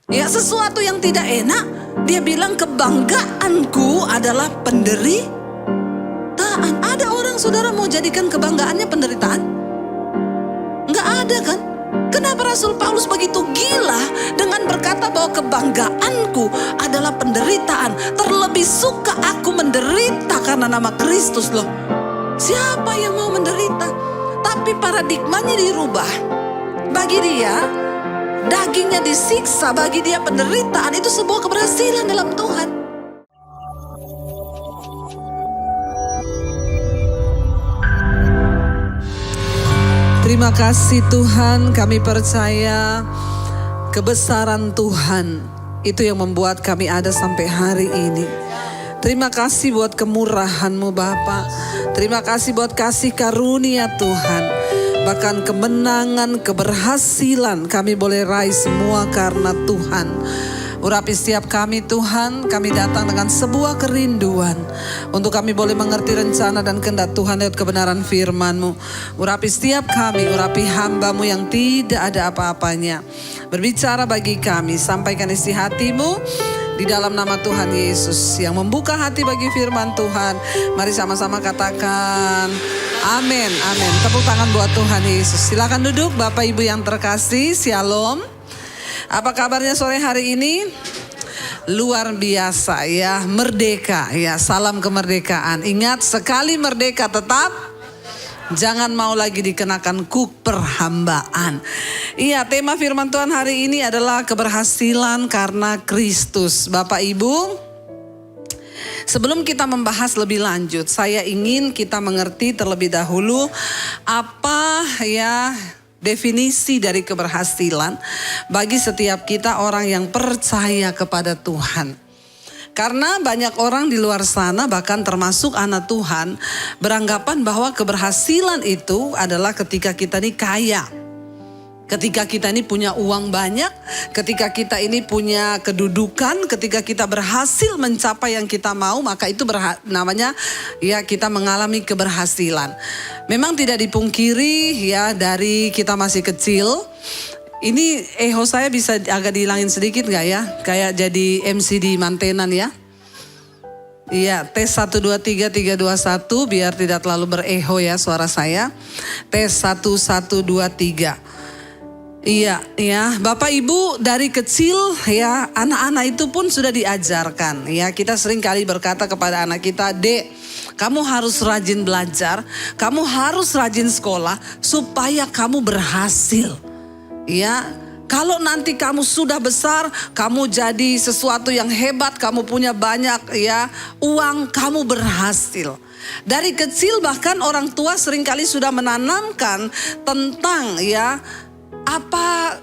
Ya, sesuatu yang tidak enak. Dia bilang kebanggaanku adalah penderitaan. Ada orang saudara mau jadikan kebanggaannya penderitaan? Enggak ada kan? Kenapa Rasul Paulus begitu gila dengan berkata bahwa kebanggaanku adalah penderitaan. Terlebih suka aku menderita karena nama Kristus loh. Siapa yang mau menderita? Tapi paradigmanya dirubah. Bagi dia, dagingnya disiksa, bagi dia penderitaan itu sebuah keberhasilan dalam Tuhan. Terima kasih Tuhan, kami percaya kebesaran Tuhan itu yang membuat kami ada sampai hari ini. Terima kasih buat kemurahan-Mu Bapa. Terima kasih buat kasih karunia Tuhan. Bahkan kemenangan, keberhasilan kami boleh raih semua karena Tuhan. Urapi setiap kami Tuhan, kami datang dengan sebuah kerinduan untuk kami boleh mengerti rencana dan kehendak Tuhan lewat kebenaran firman-Mu. Urapi setiap kami, urapi hamba-Mu yang tidak ada apa-apanya. Berbicara bagi kami, sampaikan isi hati-Mu di dalam nama Tuhan Yesus yang membuka hati bagi firman Tuhan. Mari sama-sama katakan amin, amin. Tepuk tangan buat Tuhan Yesus. Silakan duduk Bapak Ibu yang terkasih, shalom. Apa kabarnya sore hari ini? Luar biasa ya, merdeka ya, salam kemerdekaan. Ingat, sekali merdeka tetap jangan mau lagi dikenakan kuk perhambaan. Iya, tema firman Tuhan hari ini adalah keberhasilan karena Kristus. Bapak Ibu, sebelum kita membahas lebih lanjut, saya ingin kita mengerti terlebih dahulu apa ya definisi dari keberhasilan bagi setiap kita orang yang percaya kepada Tuhan. Karena banyak orang di luar sana, bahkan termasuk anak Tuhan, beranggapan bahwa keberhasilan itu adalah ketika kita ini kaya. Ketika kita ini punya uang banyak, ketika kita ini punya kedudukan, ketika kita berhasil mencapai yang kita mau, maka itu namanya ya kita mengalami keberhasilan. Memang tidak dipungkiri ya, dari kita masih kecil. Ini saya bisa agak dihilangin sedikit gak ya? Kayak jadi MC di mantenan ya. Iya, tes 1, 2, 3, 3, 2, 1 biar tidak terlalu bereho ya suara saya. Tes 1, 1, 2, 3. Iya, ya, Bapak Ibu dari kecil ya, anak-anak itu pun sudah diajarkan. Ya, kita sering kali berkata kepada anak kita, "Dek, kamu harus rajin belajar, kamu harus rajin sekolah supaya kamu berhasil." Ya, kalau nanti kamu sudah besar, kamu jadi sesuatu yang hebat, kamu punya banyak ya uang, kamu berhasil. Dari kecil bahkan orang tua seringkali sudah menanamkan tentang ya apa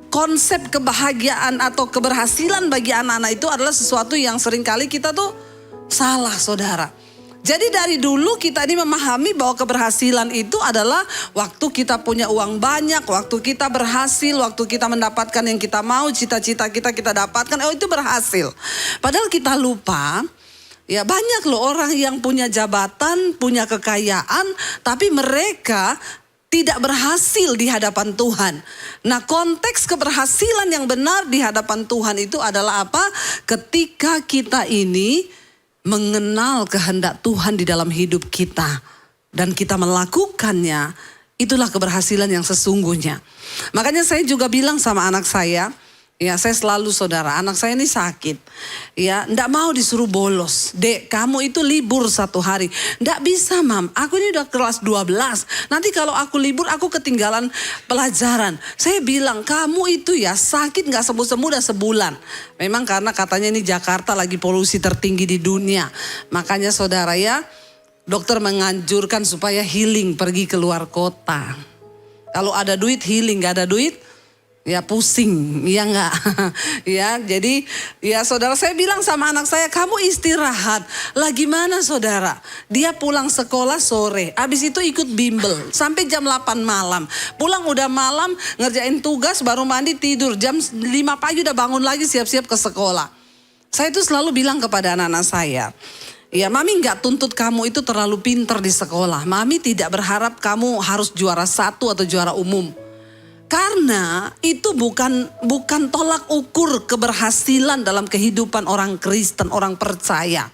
konsep kebahagiaan atau keberhasilan bagi anak-anak itu adalah sesuatu yang seringkali kita tuh salah saudara. Jadi dari dulu kita ini memahami bahwa keberhasilan itu adalah waktu kita punya uang banyak, waktu kita berhasil, waktu kita mendapatkan yang kita mau, cita-cita kita dapatkan, itu berhasil. Padahal kita lupa, ya banyak loh orang yang punya jabatan, punya kekayaan, tapi mereka tidak berhasil di hadapan Tuhan. Nah, konteks keberhasilan yang benar di hadapan Tuhan itu adalah apa? Ketika kita ini mengenal kehendak Tuhan di dalam hidup kita dan kita melakukannya, itulah keberhasilan yang sesungguhnya. Makanya saya juga bilang sama anak saya, ya saya selalu saudara, anak saya ini sakit. Ya, enggak mau disuruh bolos. "Dek, kamu itu libur 1 hari." "Enggak bisa, Mam. Aku ini udah kelas 12. Nanti kalau aku libur, aku ketinggalan pelajaran." Saya bilang, "Kamu itu ya sakit gak sembuh-sembuh udah sebulan." Memang karena katanya ini Jakarta lagi polusi tertinggi di dunia. Makanya saudara ya, dokter menganjurkan supaya healing, pergi keluar kota. Kalau ada duit healing, gak ada duit ya pusing, ya enggak? Ya, jadi ya saudara, saya bilang sama anak saya, "Kamu istirahat." Lah gimana saudara? Dia pulang sekolah sore, habis itu ikut bimbel sampai jam 8 malam. Pulang udah malam, ngerjain tugas, baru mandi tidur. Jam 5 pagi udah bangun lagi siap-siap ke sekolah. Saya itu selalu bilang kepada anak-anak saya, ya Mami gak tuntut kamu itu terlalu pinter di sekolah. Mami tidak berharap kamu harus juara 1 atau juara umum. Karena itu bukan tolak ukur keberhasilan dalam kehidupan orang Kristen, orang percaya.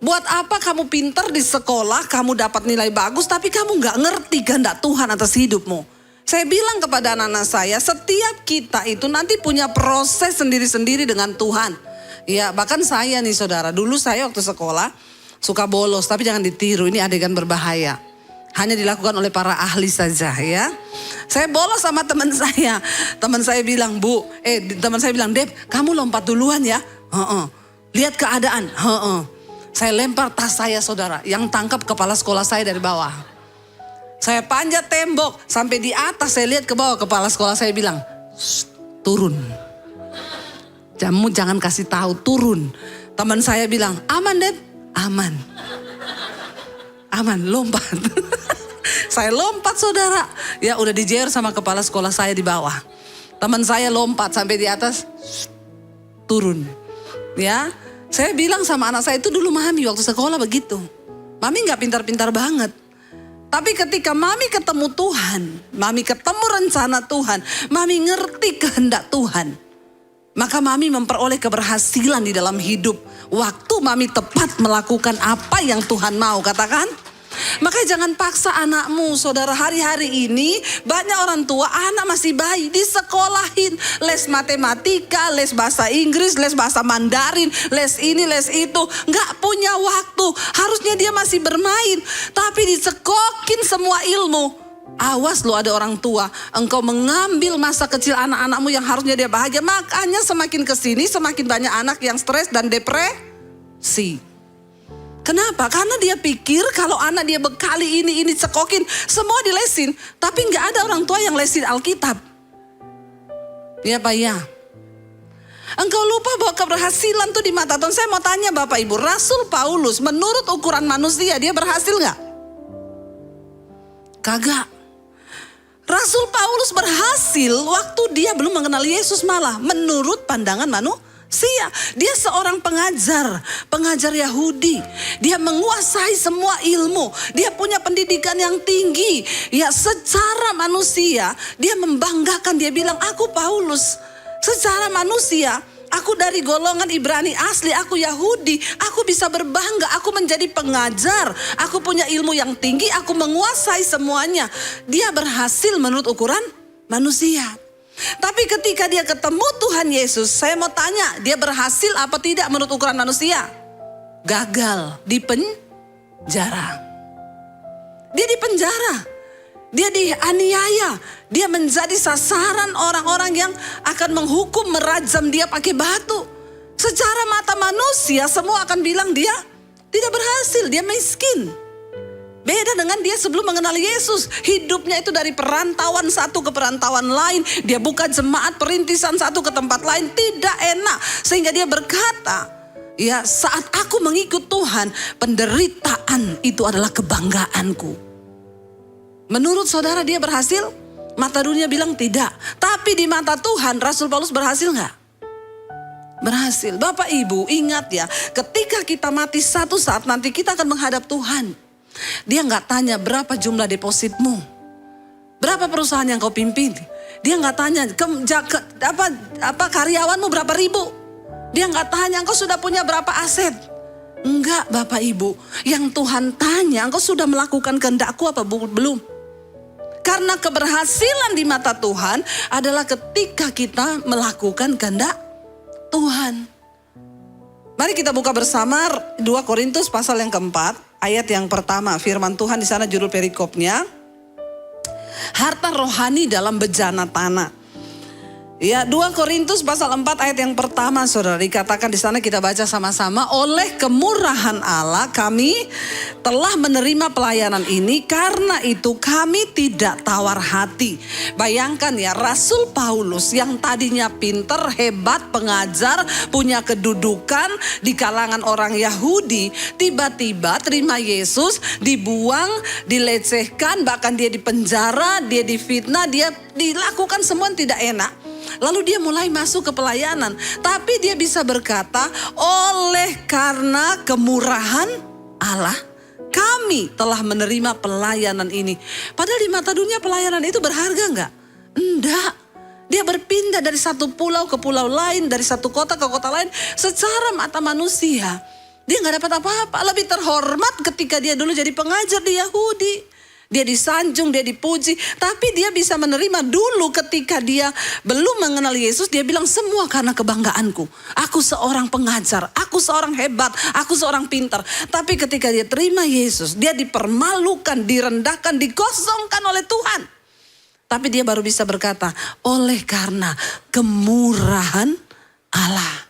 Buat apa kamu pintar di sekolah, kamu dapat nilai bagus, tapi kamu gak ngerti kehendak Tuhan atas hidupmu. Saya bilang kepada anak-anak saya, setiap kita itu nanti punya proses sendiri-sendiri dengan Tuhan. Ya, bahkan saya nih saudara, dulu saya waktu sekolah suka bolos, tapi jangan ditiru, ini adegan berbahaya. Hanya dilakukan oleh para ahli saja ya. Saya bolos sama teman saya. Teman saya bilang, teman saya bilang, Dep, kamu lompat duluan ya. Lihat keadaan. Saya lempar tas saya saudara, yang tangkap kepala sekolah saya dari bawah. Saya panjat tembok, sampai di atas saya lihat ke bawah, kepala sekolah saya bilang, turun. Kamu jangan kasih tahu, turun. Teman saya bilang, aman Dep, aman. Aman, lompat. Saya lompat saudara. Ya udah dijeer sama kepala sekolah saya di bawah. Teman saya lompat sampai di atas, turun. Ya, saya bilang sama anak saya itu dulu Mami waktu sekolah begitu. Mami gak pintar-pintar banget. Tapi ketika Mami ketemu Tuhan, Mami ketemu rencana Tuhan, Mami ngerti kehendak Tuhan. Maka Mami memperoleh keberhasilan di dalam hidup. Waktu Mami tepat melakukan apa yang Tuhan mau, katakan. Makanya jangan paksa anakmu, saudara. Hari-hari ini banyak orang tua anak masih bayi disekolahin. Les matematika, les bahasa Inggris, les bahasa Mandarin, les ini, les itu. Gak punya waktu, harusnya dia masih bermain. Tapi dicekokin semua ilmu. Awas lo ada orang tua, engkau mengambil masa kecil anak-anakmu yang harusnya dia bahagia. Makanya semakin kesini semakin banyak anak yang stres dan depresi. Kenapa? Karena dia pikir kalau anak dia bekali ini cekokin, semua dilesin. Tapi gak ada orang tua yang lesin Alkitab. Ya Pak ya. Engkau lupa bahwa keberhasilan tuh di mata Tuhan. Saya mau tanya Bapak Ibu, Rasul Paulus menurut ukuran manusia dia berhasil gak? Kagak. Rasul Paulus berhasil waktu dia belum mengenal Yesus malah. Menurut pandangan manusia. Dia seorang pengajar Yahudi. Dia menguasai semua ilmu. Dia punya pendidikan yang tinggi. Ya secara manusia dia membanggakan. Dia bilang aku Paulus. Secara manusia aku dari golongan Ibrani asli. Aku Yahudi. Aku bisa berbangga. Aku menjadi pengajar. Aku punya ilmu yang tinggi. Aku menguasai semuanya. Dia berhasil menurut ukuran manusia. Tapi ketika dia ketemu Tuhan Yesus, saya mau tanya, dia berhasil apa tidak menurut ukuran manusia? Gagal, di penjara. Dia di penjara, dia dianiaya, dia menjadi sasaran orang-orang yang akan menghukum, merajam dia pakai batu. Secara mata manusia semua akan bilang dia tidak berhasil, dia miskin. Beda dengan dia sebelum mengenal Yesus. Hidupnya itu dari perantauan satu ke perantauan lain. Dia buka jemaat perintisan satu ke tempat lain. Tidak enak. Sehingga dia berkata, ya saat aku mengikut Tuhan, penderitaan itu adalah kebanggaanku. Menurut saudara dia berhasil? Mata dunia bilang tidak. Tapi di mata Tuhan Rasul Paulus berhasil gak? Berhasil. Bapak Ibu ingat ya, ketika kita mati satu saat nanti kita akan menghadap Tuhan. Dia gak tanya berapa jumlah depositmu, berapa perusahaan yang kau pimpin. Dia gak tanya apa karyawanmu berapa ribu. Dia gak tanya engkau sudah punya berapa aset. Enggak Bapak Ibu. Yang Tuhan tanya, engkau sudah melakukan kehendakku apa belum? Karena keberhasilan di mata Tuhan adalah ketika kita melakukan kehendak Tuhan. Mari kita buka bersama 2 Korintus pasal yang keempat. Ayat yang pertama, firman Tuhan di sana judul perikopnya, harta rohani dalam bejana tanah. Ya, 2 Korintus pasal 4 ayat yang pertama, saudara, dikatakan di sana kita baca sama-sama, oleh kemurahan Allah kami telah menerima pelayanan ini, karena itu kami tidak tawar hati. Bayangkan ya, Rasul Paulus yang tadinya pinter, hebat, pengajar, punya kedudukan di kalangan orang Yahudi, tiba-tiba terima Yesus, dibuang, dilecehkan, bahkan dia dipenjara, dia difitnah, dia dilakukan semua yang tidak enak. Lalu dia mulai masuk ke pelayanan. Tapi dia bisa berkata, oleh karena kemurahan Allah, kami telah menerima pelayanan ini. Padahal di mata dunia pelayanan itu berharga enggak? Enggak. Dia berpindah dari satu pulau ke pulau lain, dari satu kota ke kota lain. Secara mata manusia, dia gak dapat apa-apa. Lebih terhormat ketika dia dulu jadi pengajar di Yahudi. Dia disanjung, dia dipuji. Tapi dia bisa menerima dulu ketika dia belum mengenal Yesus. Dia bilang semua karena kebanggaanku. Aku seorang pengajar, aku seorang hebat, aku seorang pintar. Tapi ketika dia terima Yesus, dia dipermalukan, direndahkan, dikosongkan oleh Tuhan. Tapi dia baru bisa berkata, oleh karena kemurahan Allah.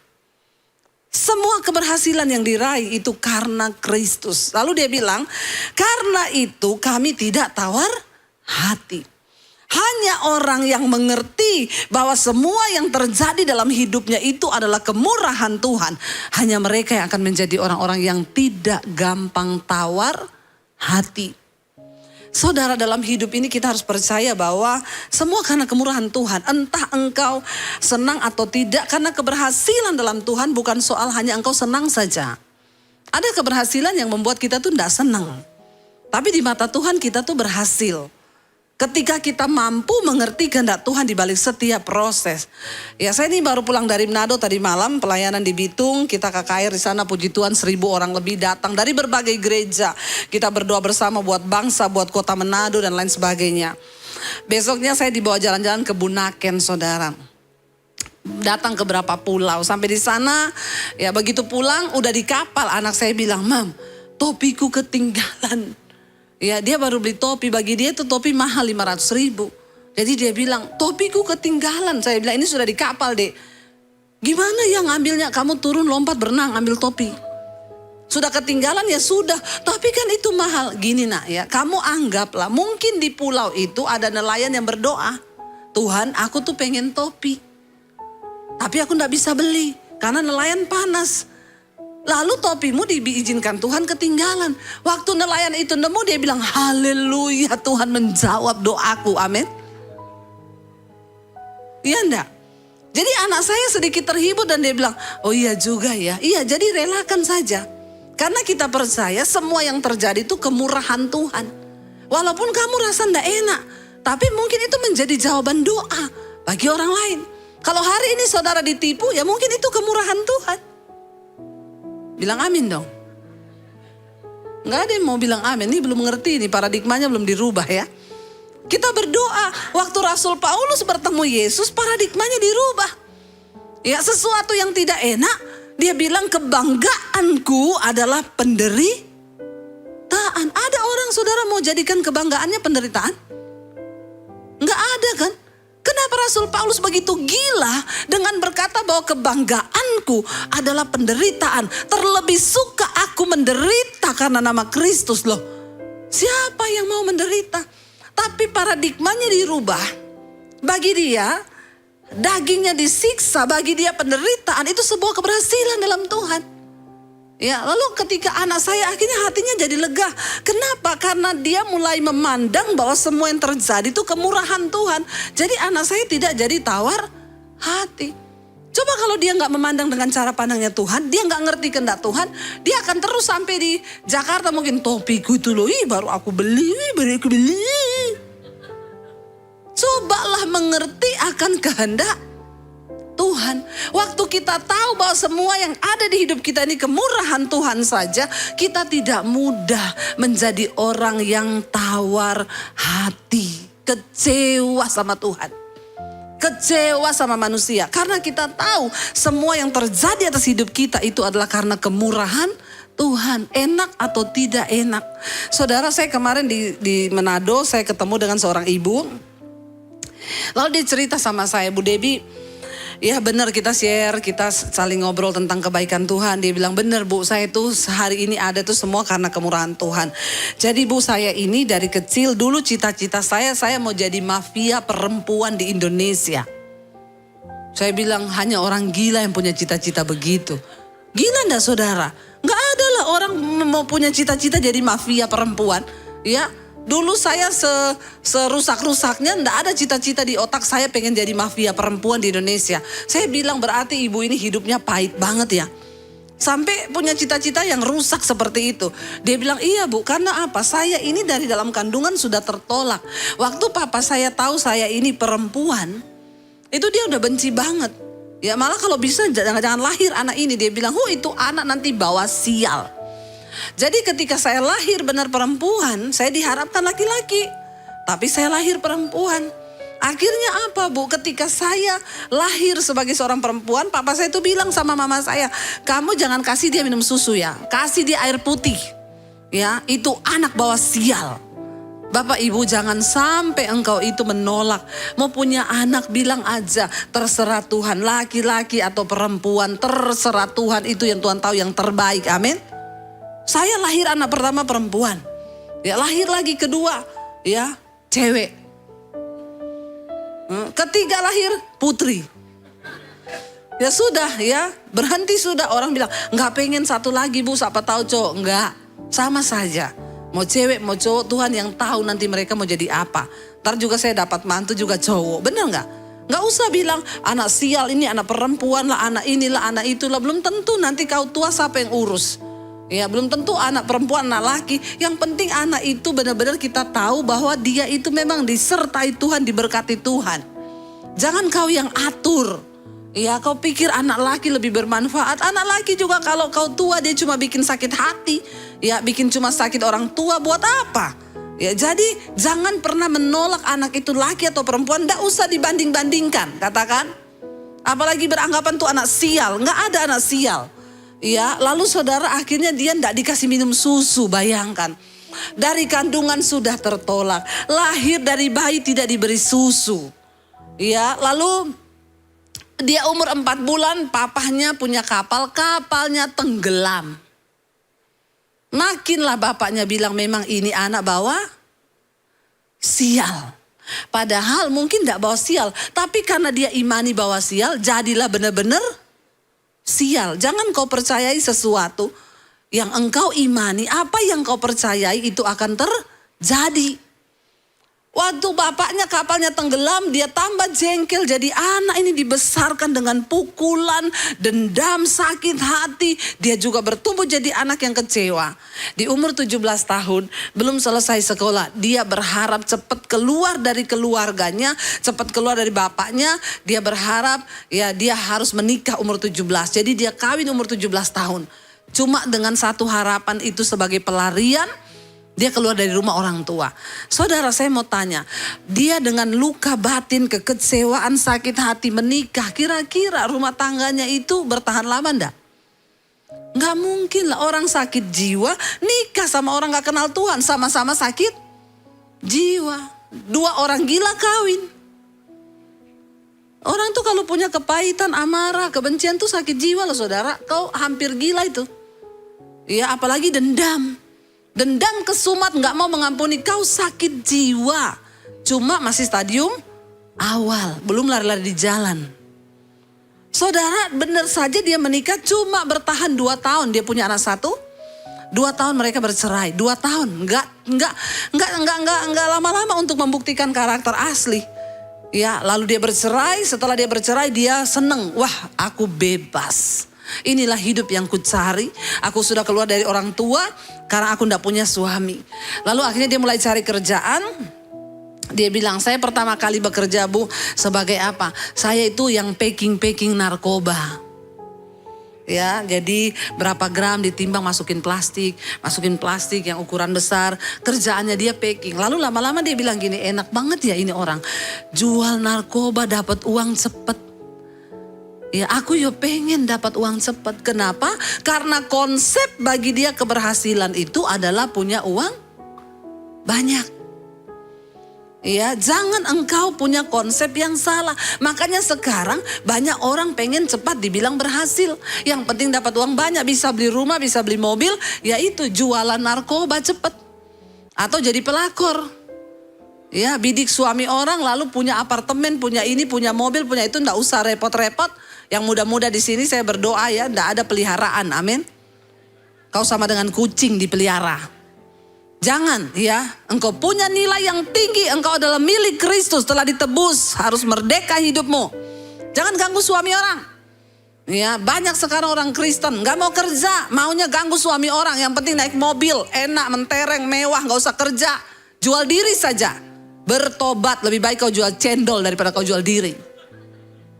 Semua keberhasilan yang diraih itu karena Kristus. Lalu dia bilang, karena itu kami tidak tawar hati. Hanya orang yang mengerti bahwa semua yang terjadi dalam hidupnya itu adalah kemurahan Tuhan. Hanya mereka yang akan menjadi orang-orang yang tidak gampang tawar hati. Saudara, dalam hidup ini kita harus percaya bahwa semua karena kemurahan Tuhan. Entah engkau senang atau tidak, karena keberhasilan dalam Tuhan bukan soal hanya engkau senang saja. Ada keberhasilan yang membuat kita tuh tidak senang. Tapi di mata Tuhan kita tuh berhasil. Ketika kita mampu mengerti kehendak Tuhan di balik setiap proses. Ya, saya ini baru pulang dari Manado tadi malam, pelayanan di Bitung. Kita KKR di sana, puji Tuhan 1.000 orang lebih datang dari berbagai gereja. Kita berdoa bersama buat bangsa, buat kota Manado dan lain sebagainya. Besoknya saya dibawa jalan-jalan ke Bunaken, saudara. Datang ke beberapa pulau. Sampai di sana, ya begitu pulang udah di kapal. Anak saya bilang, "Mam, topiku ketinggalan." Ya, dia baru beli topi, bagi dia itu topi mahal 500.000. Jadi dia bilang, topiku ketinggalan. Saya bilang, ini sudah di kapal, Dek. Gimana yang ngambilnya? Kamu turun lompat berenang ambil topi. Sudah ketinggalan ya sudah, tapi kan itu mahal. Gini nak ya, kamu anggaplah mungkin di pulau itu ada nelayan yang berdoa. Tuhan, aku tuh pengen topi. Tapi aku gak bisa beli karena nelayan panas. Lalu topimu diizinkan Tuhan ketinggalan. Waktu nelayan itu nemu dia bilang, haleluya, Tuhan menjawab doaku, amin. Iya enggak? Jadi anak saya sedikit terhibur dan dia bilang, oh iya juga ya. Iya, jadi relakan saja. Karena kita percaya semua yang terjadi itu kemurahan Tuhan. Walaupun kamu rasa enggak enak, tapi mungkin itu menjadi jawaban doa bagi orang lain. Kalau hari ini saudara ditipu, ya mungkin itu kemurahan Tuhan. Bilang amin dong. Nggak ada yang mau bilang amin. Ini belum mengerti, ini paradigmanya belum dirubah ya. Kita berdoa. Waktu Rasul Paulus bertemu Yesus, paradigmanya dirubah. Ya, sesuatu yang tidak enak, dia bilang kebanggaanku adalah penderitaan. Ada orang saudara mau jadikan kebanggaannya penderitaan? Nggak ada kan? Kenapa Rasul Paulus begitu gila dengan berkata bahwa kebanggaanku adalah penderitaan. Terlebih suka aku menderita karena nama Kristus loh. Siapa yang mau menderita? Tapi paradigmanya dirubah. Bagi dia, dagingnya disiksa, bagi dia penderitaan itu sebuah keberhasilan dalam Tuhan. Ya, lalu ketika anak saya akhirnya hatinya jadi lega. Kenapa? Karena dia mulai memandang bahwa semua yang terjadi itu kemurahan Tuhan. Jadi anak saya tidak jadi tawar hati. Coba kalau dia nggak memandang dengan cara pandangnya Tuhan, dia nggak ngerti kehendak Tuhan, dia akan terus sampai di Jakarta mungkin topiku itu loh, baru aku beli, baru aku beli. Cobalah mengerti akan kehendak Tuhan. Waktu kita tahu bahwa semua yang ada di hidup kita ini kemurahan Tuhan saja, kita tidak mudah menjadi orang yang tawar hati, kecewa sama Tuhan, kecewa sama manusia. Karena kita tahu semua yang terjadi atas hidup kita itu adalah karena kemurahan Tuhan. Enak atau tidak enak. Saudara, saya kemarin di Manado, saya ketemu dengan seorang ibu. Lalu dia cerita sama saya, Bu Debbie, ya benar, kita share, kita saling ngobrol tentang kebaikan Tuhan. Dia bilang, benar Bu, saya tuh hari ini ada tuh semua karena kemurahan Tuhan. Jadi Bu, saya ini dari kecil dulu cita-cita saya mau jadi mafia perempuan di Indonesia. Saya bilang, hanya orang gila yang punya cita-cita begitu. Gila enggak saudara? Enggak ada lah orang mau punya cita-cita jadi mafia perempuan. Ya, dulu saya serusak-rusaknya enggak ada cita-cita di otak saya pengen jadi mafia perempuan di Indonesia. Saya bilang berarti ibu ini hidupnya pahit banget ya. Sampai punya cita-cita yang rusak seperti itu. Dia bilang, iya Bu, karena apa? Saya ini dari dalam kandungan sudah tertolak. Waktu papa saya tahu saya ini perempuan, itu dia udah benci banget. Ya malah kalau bisa jangan lahir anak ini. Dia bilang, itu anak nanti bawa sial. Jadi ketika saya lahir benar perempuan, saya diharapkan laki-laki. Tapi saya lahir perempuan. Akhirnya apa Bu? Ketika saya lahir sebagai seorang perempuan, papa saya itu bilang sama mama saya, kamu jangan kasih dia minum susu ya, kasih dia air putih. Ya, itu anak bawa sial. Bapak Ibu jangan sampai engkau itu menolak. Mau punya anak bilang aja, terserah Tuhan, laki-laki atau perempuan, terserah Tuhan, itu yang Tuhan tahu yang terbaik. Amin. Saya lahir anak pertama perempuan. Ya, lahir lagi kedua, ya, cewek. Ketiga lahir putri. Ya sudah ya, berhenti sudah. Orang bilang nggak pengen satu lagi Bu, siapa tahu cowok. Enggak, sama saja. Mau cewek mau cowok, Tuhan yang tahu nanti mereka mau jadi apa. Ntar juga saya dapat mantu juga cowok, bener nggak? Nggak usah bilang anak sial ini, anak perempuan lah, anak inilah, anak itulah. Belum tentu nanti kau tua siapa yang urus. Ya belum tentu anak perempuan, anak laki. Yang penting anak itu benar-benar kita tahu bahwa dia itu memang disertai Tuhan, diberkati Tuhan. Jangan kau yang atur. Ya kau pikir anak laki lebih bermanfaat. Anak laki juga kalau kau tua dia cuma bikin sakit hati. Ya bikin cuma sakit orang tua, buat apa? Ya jadi jangan pernah menolak anak itu laki atau perempuan. Nggak usah dibanding-bandingkan, katakan. Apalagi beranggapan tuh anak sial. Nggak ada anak sial. Ya, lalu saudara akhirnya dia tidak dikasih minum susu, bayangkan. Dari kandungan sudah tertolak, lahir dari bayi tidak diberi susu. Ya, lalu dia umur 4 bulan, papahnya punya kapal, kapalnya tenggelam. Makinlah bapaknya bilang memang ini anak bawa sial. Padahal mungkin tidak bawa sial, tapi karena dia imani bawa sial, jadilah benar-benar sial. Jangan kau percayai sesuatu yang engkau imani, apa yang kau percayai itu akan terjadi. Waktu bapaknya kapalnya tenggelam, dia tambah jengkel. Jadi anak ini dibesarkan dengan pukulan, dendam, sakit hati. Dia juga bertumbuh jadi anak yang kecewa. Di umur 17 tahun, belum selesai sekolah. Dia berharap cepat keluar dari keluarganya, cepat keluar dari bapaknya. Dia berharap ya dia harus menikah umur 17. Jadi dia kawin umur 17 tahun. Cuma dengan satu harapan itu sebagai pelarian. Dia keluar dari rumah orang tua. Saudara saya mau tanya, dia dengan luka batin, kekecewaan, sakit hati menikah. Kira-kira rumah tangganya itu bertahan lama enggak? Enggak mungkin lah, orang sakit jiwa nikah sama orang gak kenal Tuhan. Sama-sama sakit jiwa. 2 orang gila kawin. Orang tuh kalau punya kepahitan, amarah, kebencian tuh sakit jiwa loh saudara. Kau hampir gila itu. Ya apalagi dendam. Dendam kesumat, gak mau mengampuni, kau sakit jiwa. Cuma masih stadium awal, belum lari-lari di jalan. Saudara benar saja dia menikah cuma bertahan 2 tahun. Dia punya anak 1, 2 tahun mereka bercerai. 2 tahun, enggak lama-lama untuk membuktikan karakter asli. Ya lalu dia bercerai, setelah dia bercerai dia seneng. Wah aku bebas. Inilah hidup yang kucari. Aku sudah keluar dari orang tua karena aku tidak punya suami. Lalu akhirnya dia mulai cari kerjaan. Dia bilang, saya pertama kali bekerja Bu sebagai apa? Saya itu yang packing narkoba. Ya, jadi berapa gram ditimbang masukin plastik yang ukuran besar. Kerjaannya dia packing. Lalu lama-lama dia bilang gini, enak banget ya ini orang. Jual narkoba dapat uang cepet. Ya aku yo pengen dapat uang cepat. Kenapa? Karena konsep bagi dia keberhasilan itu adalah punya uang banyak. Ya jangan engkau punya konsep yang salah. Makanya sekarang banyak orang pengen cepat dibilang berhasil. Yang penting dapat uang banyak, bisa beli rumah, bisa beli mobil. Yaitu jualan narkoba cepat. Atau jadi pelakor. Ya bidik suami orang lalu punya apartemen, punya ini, punya mobil, punya itu. Nggak usah repot-repot. Yang muda-muda di sini saya berdoa ya, nggak ada peliharaan, amin. Kau sama dengan kucing dipelihara. Jangan ya, engkau punya nilai yang tinggi, engkau adalah milik Kristus, telah ditebus, harus merdeka hidupmu. Jangan ganggu suami orang. Ya, banyak sekarang orang Kristen nggak mau kerja, maunya ganggu suami orang. Yang penting naik mobil, enak, mentereng, mewah, nggak usah kerja, jual diri saja. Bertobat, lebih baik kau jual cendol daripada kau jual diri.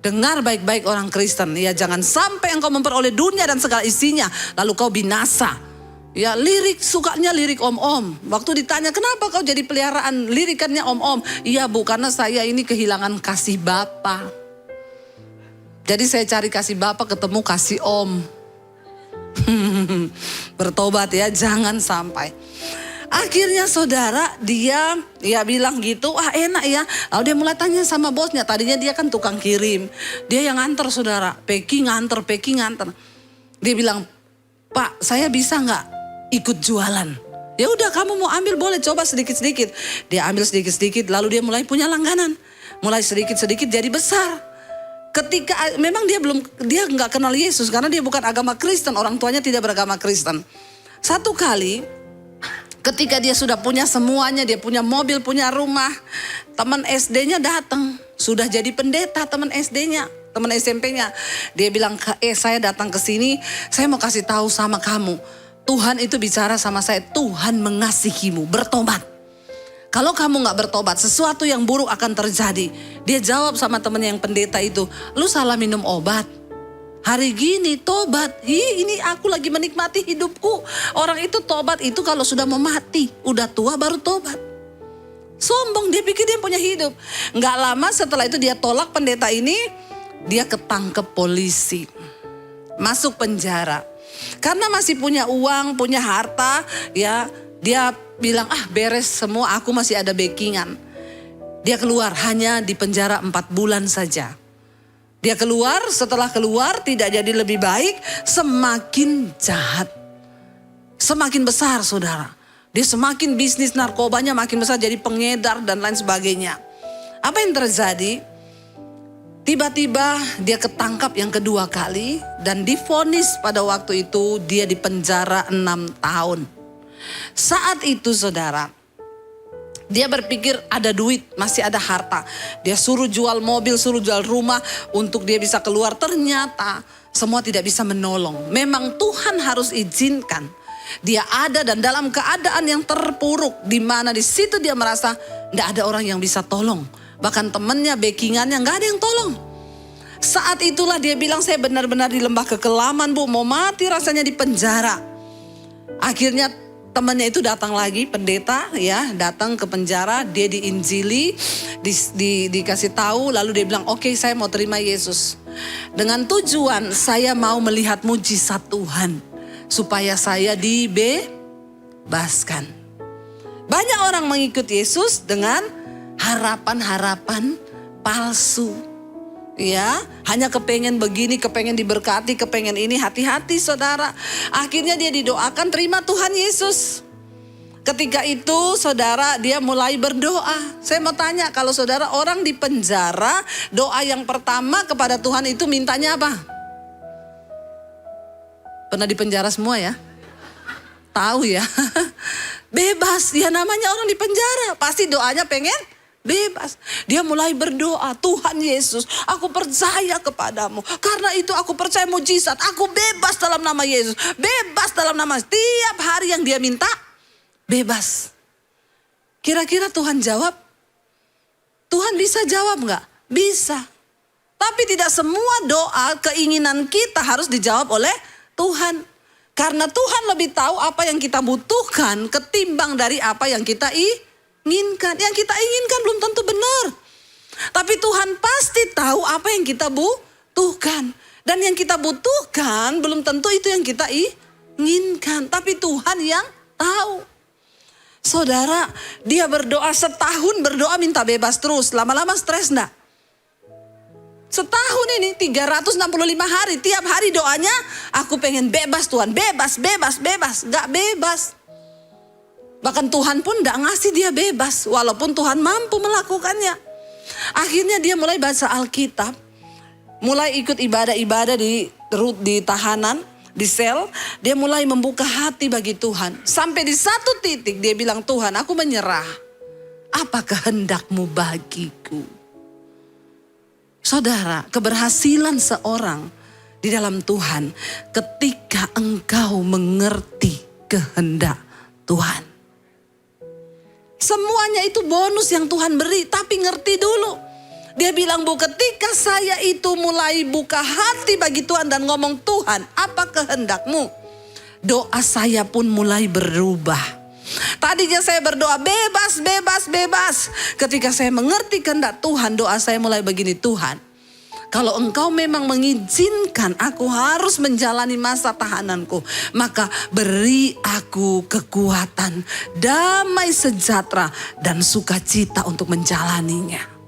Dengar baik-baik orang Kristen, ya jangan sampai engkau memperoleh dunia dan segala isinya, lalu kau binasa. Ya lirik, sukanya lirik om-om. Waktu ditanya kenapa kau jadi peliharaan, lirikannya om-om. Iya bu, karena saya ini kehilangan kasih Bapa. Jadi saya cari kasih Bapa, ketemu kasih Om. Bertobat ya, jangan sampai. Akhirnya saudara, dia bilang gitu, wah enak ya. Lalu dia mulai tanya sama bosnya, tadinya dia kan tukang kirim. Dia yang nganter saudara, packing nganter. Dia bilang, Pak saya bisa gak ikut jualan? Ya udah kamu mau ambil boleh, coba sedikit-sedikit. Dia ambil sedikit-sedikit, lalu dia mulai punya langganan. Mulai sedikit-sedikit jadi besar. Ketika memang dia nggak kenal Yesus karena dia bukan agama Kristen, orang tuanya tidak beragama Kristen. Satu kali ketika dia sudah punya semuanya, dia punya mobil, punya rumah, teman SD-nya datang, sudah jadi pendeta teman SD-nya, teman SMP-nya. Dia bilang, saya datang ke sini, saya mau kasih tahu sama kamu, Tuhan itu bicara sama saya, Tuhan mengasihimu, bertobat. Kalau kamu gak bertobat, sesuatu yang buruk akan terjadi. Dia jawab sama temennya yang pendeta itu, lu salah minum obat. Hari gini tobat, ini aku lagi menikmati hidupku. Orang itu tobat itu kalau sudah mau mati, udah tua baru tobat. Sombong, dia pikir dia punya hidup. Gak lama setelah itu dia tolak pendeta ini, dia ketangkep polisi. Masuk penjara. Karena masih punya uang, punya harta, ya dia bilang beres semua, aku masih ada backingan. Dia keluar hanya di penjara 4 bulan saja. Dia keluar, setelah keluar tidak jadi lebih baik, semakin jahat. Semakin besar saudara. Dia semakin bisnis narkobanya makin besar, jadi pengedar dan lain sebagainya. Apa yang terjadi? Tiba-tiba dia ketangkap yang kedua kali dan divonis pada waktu itu dia di penjara 6 tahun. Saat itu saudara, dia berpikir ada duit, masih ada harta. Dia suruh jual mobil, suruh jual rumah untuk dia bisa keluar. Ternyata semua tidak bisa menolong. Memang Tuhan harus izinkan dia ada dan dalam keadaan yang terpuruk, di mana di situ dia merasa tidak ada orang yang bisa tolong. Bahkan temannya, backingannya nggak ada yang tolong. Saat itulah dia bilang, saya benar-benar di lembah kekelaman bu, mau mati rasanya di penjara. Akhirnya temannya itu datang lagi, pendeta ya, datang ke penjara, dia diinjili, dikasih tahu, lalu dia bilang, oke, saya mau terima Yesus. Dengan tujuan saya mau melihat mujizat Tuhan, supaya saya dibebaskan. Banyak orang mengikut Yesus dengan harapan-harapan palsu. Ya, hanya kepengen begini, kepengen diberkati, kepengen ini, hati-hati saudara. Akhirnya dia didoakan terima Tuhan Yesus. Ketika itu saudara dia mulai berdoa. Saya mau tanya, kalau saudara orang di penjara, doa yang pertama kepada Tuhan itu mintanya apa? Pernah di penjara semua ya? Tahu ya? Bebas, ya namanya orang di penjara. Pasti doanya pengen bebas. Dia mulai berdoa, Tuhan Yesus, aku percaya kepadamu. Karena itu aku percaya mujizat. Aku bebas dalam nama Yesus. Bebas dalam nama. Tiap hari yang dia minta, bebas. Kira-kira Tuhan jawab? Tuhan bisa jawab gak? Bisa. Tapi tidak semua doa, keinginan kita harus dijawab oleh Tuhan. Karena Tuhan lebih tahu apa yang kita butuhkan ketimbang dari apa yang kita inginkan. Yang kita inginkan belum tentu benar. Tapi Tuhan pasti tahu apa yang kita butuhkan. Dan yang kita butuhkan belum tentu itu yang kita inginkan. Tapi Tuhan yang tahu. Saudara, dia berdoa setahun, berdoa minta bebas terus. Lama-lama stres enggak? Setahun ini 365 hari. Tiap hari doanya, aku pengen bebas Tuhan. Bebas, bebas, bebas. Gak bebas. Bahkan Tuhan pun gak ngasih dia bebas. Walaupun Tuhan mampu melakukannya. Akhirnya dia mulai baca Alkitab. Mulai ikut ibadah-ibadah di tahanan, di sel. Dia mulai membuka hati bagi Tuhan. Sampai di satu titik dia bilang, Tuhan aku menyerah. Apa kehendakmu bagiku? Saudara, keberhasilan seorang di dalam Tuhan ketika engkau mengerti kehendak Tuhan. Semuanya itu bonus yang Tuhan beri, tapi ngerti dulu. Dia bilang, Bu, ketika saya itu mulai buka hati bagi Tuhan dan ngomong, Tuhan, apa kehendakmu? Doa saya pun mulai berubah. Tadinya saya berdoa bebas, bebas, bebas. Ketika saya mengerti kehendak Tuhan, doa saya mulai begini, Tuhan, kalau engkau memang mengizinkan aku harus menjalani masa tahananku, maka beri aku kekuatan, damai sejahtera, dan sukacita untuk menjalaninya.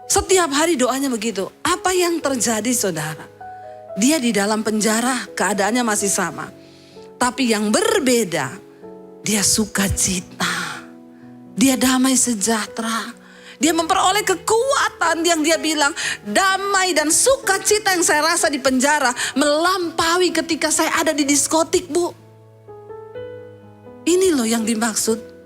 Setiap hari doanya begitu. Apa yang terjadi, saudara? Dia di dalam penjara, keadaannya masih sama. Tapi yang berbeda, dia sukacita. Dia damai sejahtera. Dia memperoleh kekuatan yang dia bilang, damai dan sukacita yang saya rasa di penjara melampaui ketika saya ada di diskotik, Bu. Ini loh yang dimaksud.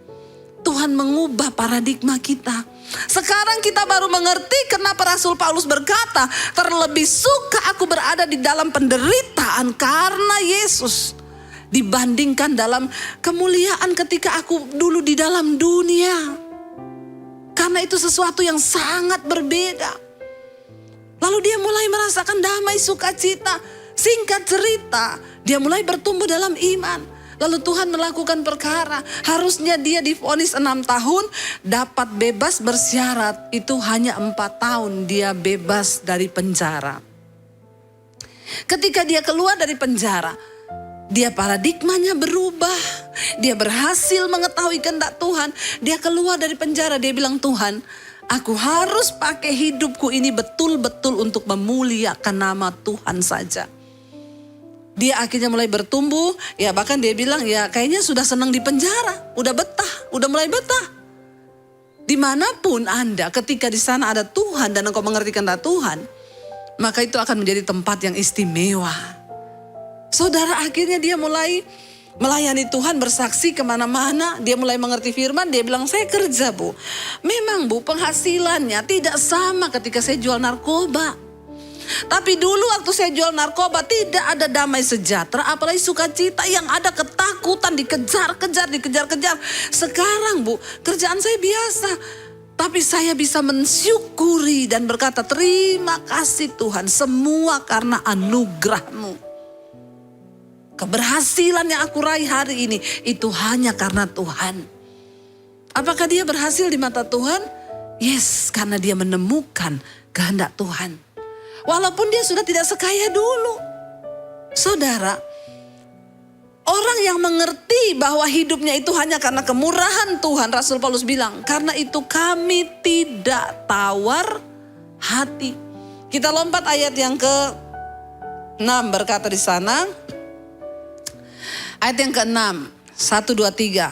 Tuhan mengubah paradigma kita. Sekarang kita baru mengerti kenapa Rasul Paulus berkata, terlebih suka aku berada di dalam penderitaan karena Yesus, dibandingkan dalam kemuliaan ketika aku dulu di dalam dunia. Karena itu sesuatu yang sangat berbeda. Lalu dia mulai merasakan damai sukacita. Singkat cerita, dia mulai bertumbuh dalam iman. Lalu Tuhan melakukan perkara. Harusnya dia divonis 6 tahun, dapat bebas bersyarat. Itu hanya 4 tahun dia bebas dari penjara. Ketika dia keluar dari penjara, dia paradigmanya berubah. Dia berhasil mengetahui kehendak Tuhan. Dia keluar dari penjara, dia bilang, Tuhan, aku harus pakai hidupku ini betul-betul untuk memuliakan nama Tuhan saja. Dia akhirnya mulai bertumbuh, ya bahkan dia bilang ya kayaknya sudah senang di penjara, udah betah, udah mulai betah. Dimanapun Anda ketika di sana ada Tuhan dan engkau mengerti kehendak Tuhan, maka itu akan menjadi tempat yang istimewa. Saudara, akhirnya dia mulai melayani Tuhan, bersaksi kemana-mana, dia mulai mengerti firman, dia bilang saya kerja, Bu. Memang, Bu, penghasilannya tidak sama ketika saya jual narkoba. Tapi dulu waktu saya jual narkoba tidak ada damai sejahtera, apalagi sukacita, yang ada ketakutan, dikejar-kejar. Sekarang, Bu, kerjaan saya biasa. Tapi saya bisa mensyukuri dan berkata, terima kasih Tuhan, semua karena anugerah-Mu. Keberhasilan yang aku raih hari ini itu hanya karena Tuhan. Apakah dia berhasil di mata Tuhan? Yes, karena dia menemukan kehendak Tuhan. Walaupun dia sudah tidak sekaya dulu. Saudara, orang yang mengerti bahwa hidupnya itu hanya karena kemurahan Tuhan, Rasul Paulus bilang, karena itu kami tidak tawar hati. Kita lompat ayat yang ke-6, berkata di sana. Ayat yang ke-6, 1, 2, 3.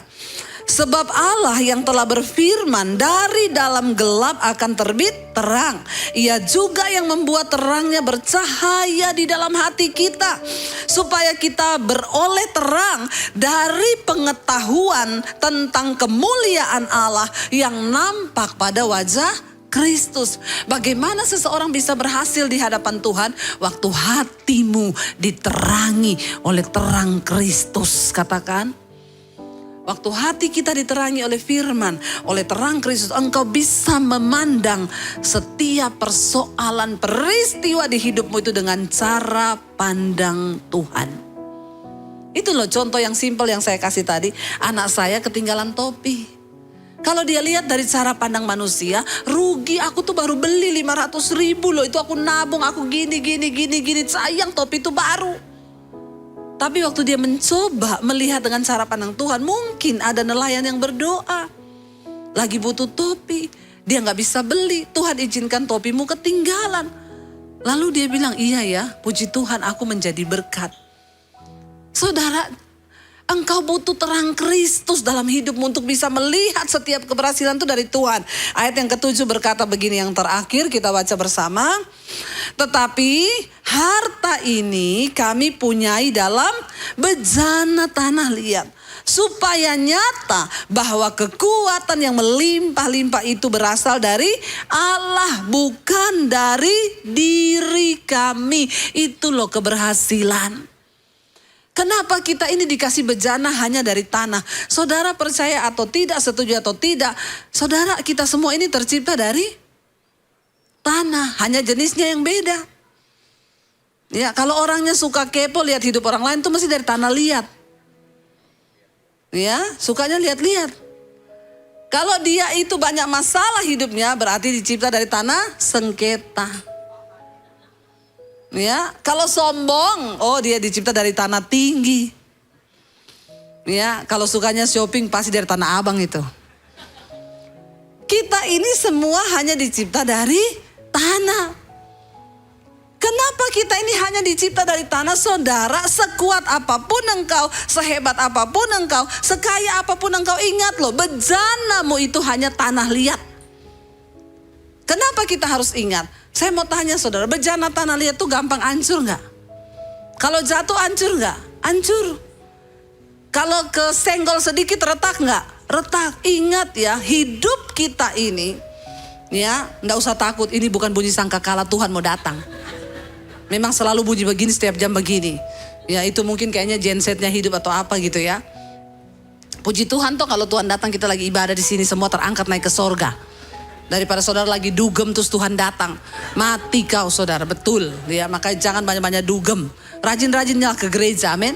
Sebab Allah yang telah berfirman, dari dalam gelap akan terbit terang. Ia juga yang membuat terangnya bercahaya di dalam hati kita, supaya kita beroleh terang dari pengetahuan tentang kemuliaan Allah yang nampak pada wajah Kristus. Bagaimana seseorang bisa berhasil di hadapan Tuhan? Waktu hatimu diterangi oleh terang Kristus, katakan. Waktu hati kita diterangi oleh firman, oleh terang Kristus, engkau bisa memandang setiap persoalan, peristiwa di hidupmu itu dengan cara pandang Tuhan. Itu loh contoh yang simpel yang saya kasih tadi. Anak saya ketinggalan topi. Kalau dia lihat dari cara pandang manusia, rugi, aku tuh baru beli 500.000 loh. Itu aku nabung, aku gini. Sayang topi itu baru. Tapi waktu dia mencoba melihat dengan cara pandang Tuhan, mungkin ada nelayan yang berdoa. Lagi butuh topi, dia gak bisa beli. Tuhan izinkan topimu ketinggalan. Lalu dia bilang, iya ya, puji Tuhan aku menjadi berkat. Saudara, engkau butuh terang Kristus dalam hidupmu untuk bisa melihat setiap keberhasilan itu dari Tuhan. Ayat yang ke-7 berkata begini, yang terakhir kita baca bersama. Tetapi harta ini kami punyai dalam bejana tanah liat. supaya nyata bahwa kekuatan yang melimpah-limpah itu berasal dari Allah, bukan dari diri kami. Itu loh keberhasilan. Kenapa kita ini dikasih bejana hanya dari tanah? Saudara percaya atau tidak, setuju atau tidak, saudara kita semua ini tercipta dari tanah, hanya jenisnya yang beda. Ya, kalau orangnya suka kepo lihat hidup orang lain itu mesti dari tanah liat. Ya, sukanya lihat-lihat. Kalau dia itu banyak masalah hidupnya berarti dicipta dari tanah sengketa. Ya, kalau sombong, oh dia dicipta dari tanah tinggi. Ya, kalau sukanya shopping pasti dari Tanah Abang itu. Kita ini semua hanya dicipta dari tanah. Kenapa kita ini hanya dicipta dari tanah, saudara? Sekuat apapun engkau, sehebat apapun engkau, sekaya apapun engkau, ingat loh, bejanamu itu hanya tanah liat. Kenapa kita harus ingat? Saya mau tanya saudara, bejana tanah liat itu gampang hancur gak? Kalau jatuh hancur gak? Hancur. Kalau kesenggol sedikit retak gak? Retak. Ingat ya, hidup kita ini, ya, gak usah takut, ini bukan bunyi sangkakala Tuhan mau datang. Memang selalu bunyi begini setiap jam begini. Ya itu mungkin kayaknya gensetnya hidup atau apa gitu ya. Puji Tuhan toh kalau Tuhan datang kita lagi ibadah di sini semua terangkat naik ke sorga. Daripada saudara lagi dugem terus Tuhan datang. Mati kau saudara, betul. Ya, makanya jangan banyak-banyak dugem. Rajin-rajinnya ke gereja, amin.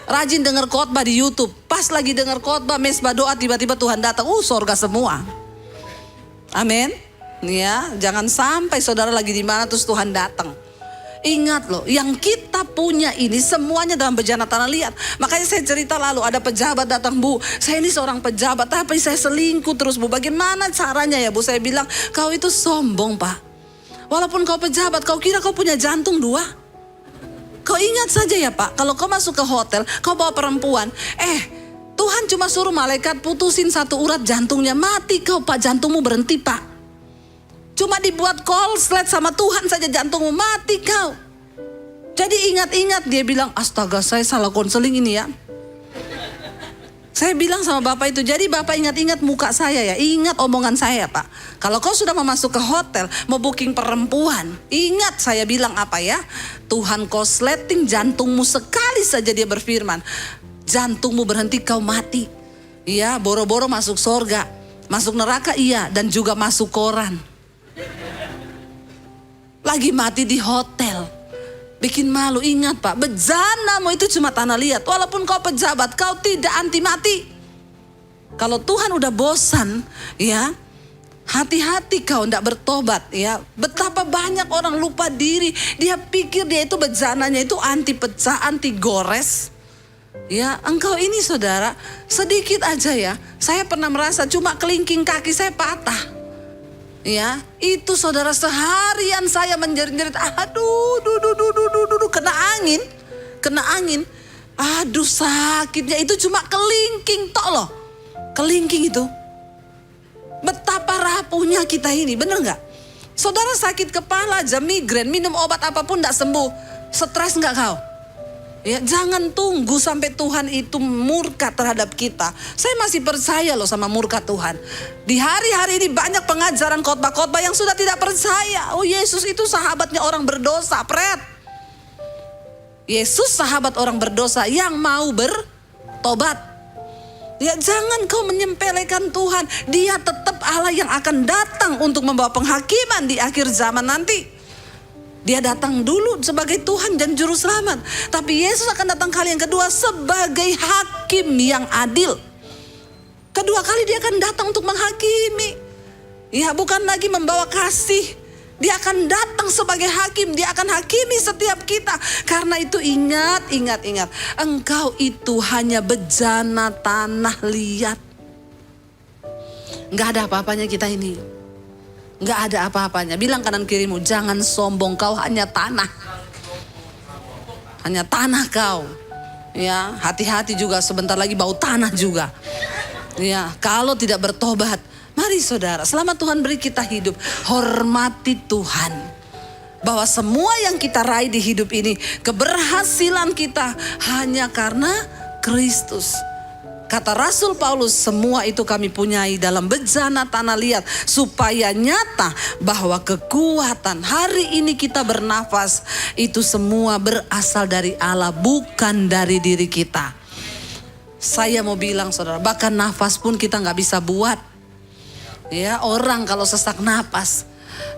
Rajin dengar khotbah di YouTube. Pas lagi dengar khotbah, mesbah doa, tiba-tiba Tuhan datang. Sorga semua. Amin. Ya, jangan sampai saudara lagi di mana terus Tuhan datang. Ingat loh, yang kita punya ini semuanya dalam bejana tanah liat. Makanya saya cerita lalu ada pejabat datang, Bu, saya ini seorang pejabat tapi saya selingkuh terus, Bu. Bagaimana caranya ya, Bu? Saya bilang, kau itu sombong, Pak. Walaupun kau pejabat, kau kira kau punya jantung 2? Kau ingat saja ya, Pak, kalau kau masuk ke hotel, kau bawa perempuan, Tuhan cuma suruh malaikat putusin 1 urat jantungnya, mati kau, Pak, jantungmu berhenti, Pak. Cuma dibuat korslet sama Tuhan saja jantungmu mati kau. Jadi ingat-ingat, dia bilang, astaga saya salah konseling ini ya. Saya bilang sama bapak itu, jadi bapak ingat-ingat muka saya ya, ingat omongan saya Pak. Kalau kau sudah mau masuk ke hotel, mau booking perempuan, ingat saya bilang apa ya. Tuhan korsleting jantungmu sekali saja, dia berfirman. Jantungmu berhenti kau mati. Iya, boro-boro masuk sorga. Masuk neraka iya, dan juga masuk koran. Lagi mati di hotel. Bikin malu. Ingat Pak, bejanamu itu cuma tanah liat. Walaupun kau pejabat, kau tidak anti mati. Kalau Tuhan udah bosan, ya, hati-hati kau tidak bertobat, ya. Betapa banyak orang lupa diri. Dia pikir dia itu bejananya itu anti pecah, anti gores. Ya, engkau ini saudara, sedikit aja ya. Saya pernah merasa cuma kelingking kaki saya patah. Ya, itu saudara seharian saya menjerit-jerit, aduh, kena angin, aduh sakitnya itu cuma kelingking tok loh, kelingking itu. Betapa rapuhnya kita ini, bener nggak? Saudara sakit kepala aja, migrain, minum obat apapun nggak sembuh, stres nggak kau? Ya, jangan tunggu sampai Tuhan itu murka terhadap kita. Saya masih percaya loh sama murka Tuhan. Di hari-hari ini banyak pengajaran khotbah-khotbah yang sudah tidak percaya. Oh, Yesus itu sahabatnya orang berdosa, Pret. Yesus sahabat orang berdosa yang mau bertobat. Ya, jangan kau menyempelekan Tuhan. Dia tetap Allah yang akan datang untuk membawa penghakiman di akhir zaman nanti. Dia datang dulu sebagai Tuhan dan Juru Selamat. Tapi Yesus akan datang kali yang kedua sebagai hakim yang adil. Kedua kali dia akan datang untuk menghakimi. Ya, bukan lagi membawa kasih. Dia akan datang sebagai hakim. Dia akan hakimi setiap kita. Karena itu ingat. Engkau itu hanya bejana tanah liat. Gak ada apa-apanya kita ini. Gak ada apa-apanya. Bilang kanan kirimu, jangan sombong, kau hanya tanah. Hanya tanah kau. Ya, hati-hati juga, sebentar lagi bau tanah juga. Ya, kalau tidak bertobat, mari saudara, selama Tuhan beri kita hidup, hormati Tuhan. Bahwa semua yang kita raih di hidup ini, keberhasilan kita hanya karena Kristus. Kata Rasul Paulus, semua itu kami punyai dalam bejana tanah liat, supaya nyata bahwa kekuatan hari ini kita bernafas itu semua berasal dari Allah, bukan dari diri kita. Saya mau bilang saudara, bahkan nafas pun kita nggak bisa buat. Ya, orang kalau sesak napas,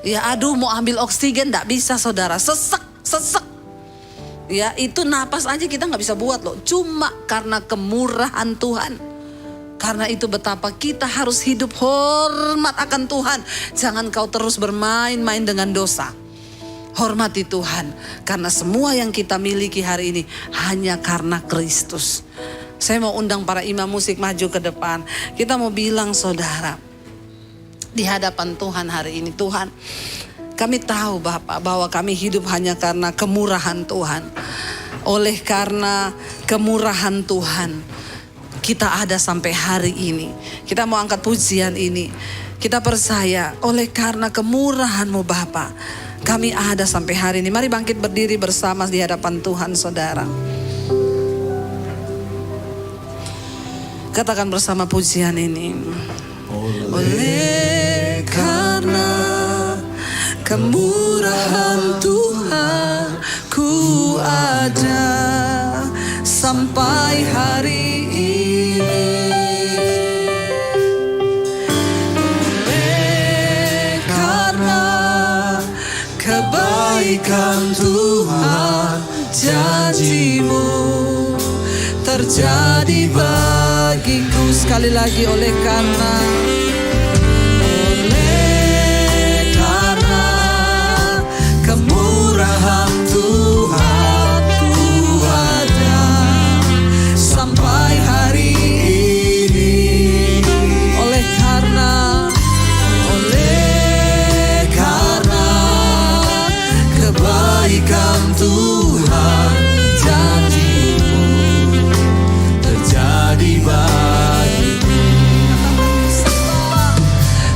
ya aduh mau ambil oksigen nggak bisa saudara, sesek. Ya itu napas aja kita nggak bisa buat loh, cuma karena kemurahan Tuhan. Karena itu betapa kita harus hidup hormat akan Tuhan. Jangan kau terus bermain-main dengan dosa. Hormati Tuhan, karena semua yang kita miliki hari ini hanya karena Kristus. Saya mau undang para imam musik maju ke depan. Kita mau bilang saudara, di hadapan Tuhan hari ini, Tuhan, kami tahu Bapak bahwa kami hidup hanya karena kemurahan Tuhan. Oleh karena kemurahan Tuhan, kita ada sampai hari ini. Kita mau angkat pujian ini. Kita percaya oleh karena kemurahan-Mu Bapak, kami ada sampai hari ini. Mari bangkit berdiri bersama di hadapan Tuhan saudara. Katakan bersama pujian ini. Oleh karena kemurahan Tuhan, ku ada sampai hari ini. Oleh karena kebaikan Tuhan, janji-Mu terjadi bagiku. Sekali lagi, oleh karena kemurahan Tuhan, ku ada sampai hari ini. Oleh karena kebaikan Tuhan, janji-Mu terjadi bagiku.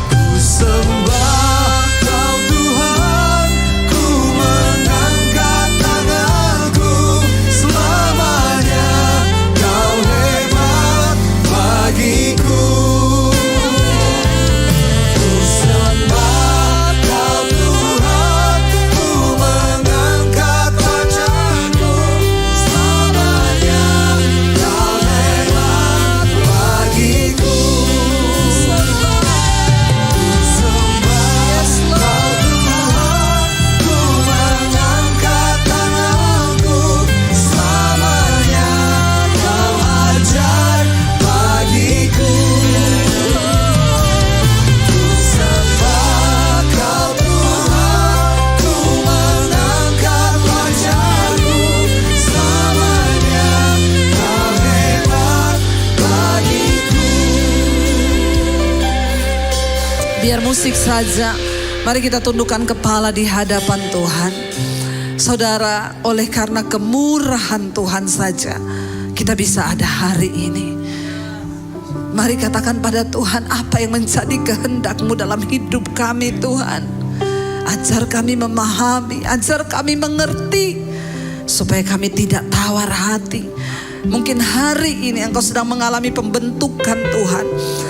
Ku sembah Kau Tuhan, ku mengangkat tanganku, selamanya Kau hebat bagiku. Ku sembah Kau Tuhan, ku mengangkat wajahku, selamanya Kau hebat bagiku. Ku sembah Kau Tuhan, ku mengangkat tanganku, selamanya Kau ajaib bagiku. Ku sembah Kau Tuhan, ku mengangkat wajahku, selamanya Kau hebat bagiku. Biar musik saja, mari kita tundukkan kepala di hadapan Tuhan. Saudara, oleh karena kemurahan Tuhan saja kita bisa ada hari ini. Mari katakan pada Tuhan, apa yang menjadi kehendak-Mu dalam hidup kami Tuhan. Ajar kami memahami, ajar kami mengerti, supaya kami tidak tawar hati. Mungkin hari ini engkau sedang mengalami pembentukan Tuhan,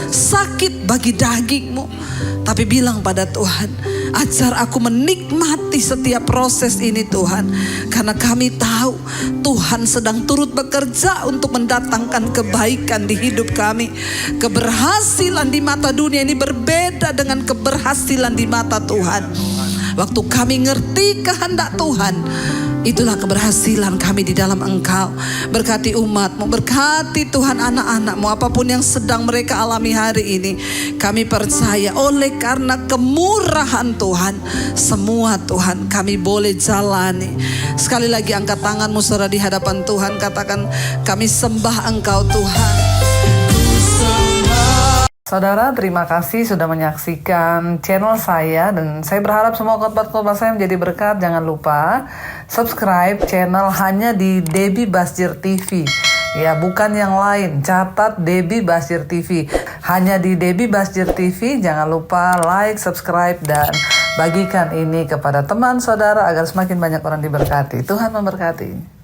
sakit bagi daging-Mu, tapi bilang pada Tuhan, ajar aku menikmati setiap proses ini Tuhan. Karena kami tahu Tuhan sedang turut bekerja untuk mendatangkan kebaikan di hidup kami. Keberhasilan di mata dunia ini berbeda dengan keberhasilan di mata Tuhan. Waktu kami ngerti kehendak Tuhan, itulah keberhasilan kami di dalam Engkau. Berkati umat-Mu, berkati Tuhan anak-anak-Mu, apapun yang sedang mereka alami hari ini. Kami percaya oleh karena kemurahan Tuhan, semua Tuhan kami boleh jalani. Sekali lagi angkat tanganmu saudara di hadapan Tuhan, katakan, kami sembah Engkau Tuhan. Saudara, terima kasih sudah menyaksikan channel saya, dan saya berharap semua khotbah-khotbah saya menjadi berkat. Jangan lupa subscribe channel hanya di Debbie Basjir TV. Ya, bukan yang lain. Catat Debbie Basjir TV. Hanya di Debbie Basjir TV. Jangan lupa like, subscribe, dan bagikan ini kepada teman saudara agar semakin banyak orang diberkati. Tuhan memberkati.